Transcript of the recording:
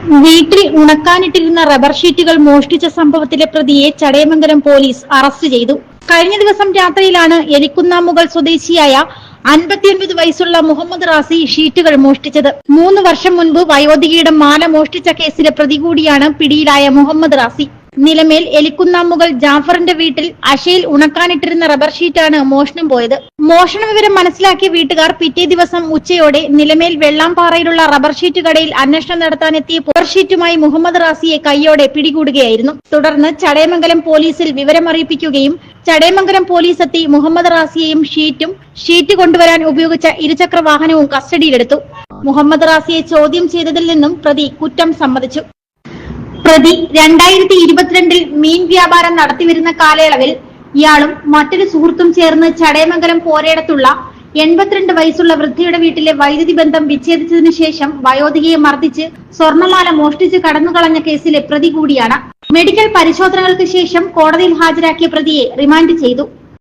വീട്ടിൽ ഉണക്കാനിട്ടിരുന്ന റബ്ബർ ഷീറ്റുകൾ മോഷ്ടിച്ച സംഭവത്തിലെ പ്രതിയെ ചടയമംഗലം പോലീസ് അറസ്റ്റ് ചെയ്തു. കഴിഞ്ഞ ദിവസം രാത്രിയിലാണ് എലിക്കുന്നാമുകൾ സ്വദേശിയായ 59 വയസ്സുള്ള മുഹമ്മദ് റാസി ഷീറ്റുകൾ മോഷ്ടിച്ചത്. 3 വർഷം മുൻപ് വയോധികയുടെ മാല മോഷ്ടിച്ച കേസിലെ പ്രതി കൂടിയാണ് പിടിയിലായ മുഹമ്മദ് റാസി. നിലമേൽ എലിക്കുന്നാമുകൾ ജാഫറിന്റെ വീട്ടിൽ അശയിൽ ഉണക്കാനിട്ടിരുന്ന റബ്ബർ ഷീറ്റാണ് മോഷണം പോയത്. മോഷണ വിവരം മനസ്സിലാക്കിയ വീട്ടുകാർ പിറ്റേ ദിവസം ഉച്ചയോടെ നിലമേൽ വെള്ളാംപാറയിലുള്ള റബ്ബർ ഷീറ്റ് കടയിൽ അന്വേഷണം നടത്താനെത്തിയ റബ്ബർ ഷീറ്റുമായി മുഹമ്മദ് റാസിയെ കൈയോടെ പിടികൂടുകയായിരുന്നു. തുടർന്ന് ചടയമംഗലം പോലീസിൽ വിവരമറിയിപ്പിക്കുകയും ചടയമംഗലം പോലീസ് എത്തി മുഹമ്മദ് റാസിയെയും ഷീറ്റ് കൊണ്ടുവരാൻ ഉപയോഗിച്ച ഇരുചക്ര വാഹനവും കസ്റ്റഡിയിലെടുത്തു. മുഹമ്മദ് റാസിയെ ചോദ്യം ചെയ്തതിൽ നിന്നും പ്രതി കുറ്റം സമ്മതിച്ചു. പ്രതി 2022 മീൻ വ്യാപാരം നടത്തിവരുന്ന കാലയളവിൽ ഇയാളും മറ്റൊരു സുഹൃത്തും ചേർന്ന് ചടയമംഗലം പോരേടത്തുള്ള 82 വയസ്സുള്ള വൃദ്ധയുടെ വീട്ടിലെ വൈദ്യുതി ബന്ധം വിച്ഛേദിച്ചതിനു ശേഷം വയോധികയെ മർദ്ദിച്ച് സ്വർണമാല മോഷ്ടിച്ച് കടന്നുകളഞ്ഞ കേസിലെ പ്രതി കൂടിയാണ്. മെഡിക്കൽ പരിശോധനകൾക്ക് ശേഷം കോടതിയിൽ ഹാജരാക്കിയ പ്രതിയെ റിമാൻഡ് ചെയ്തു.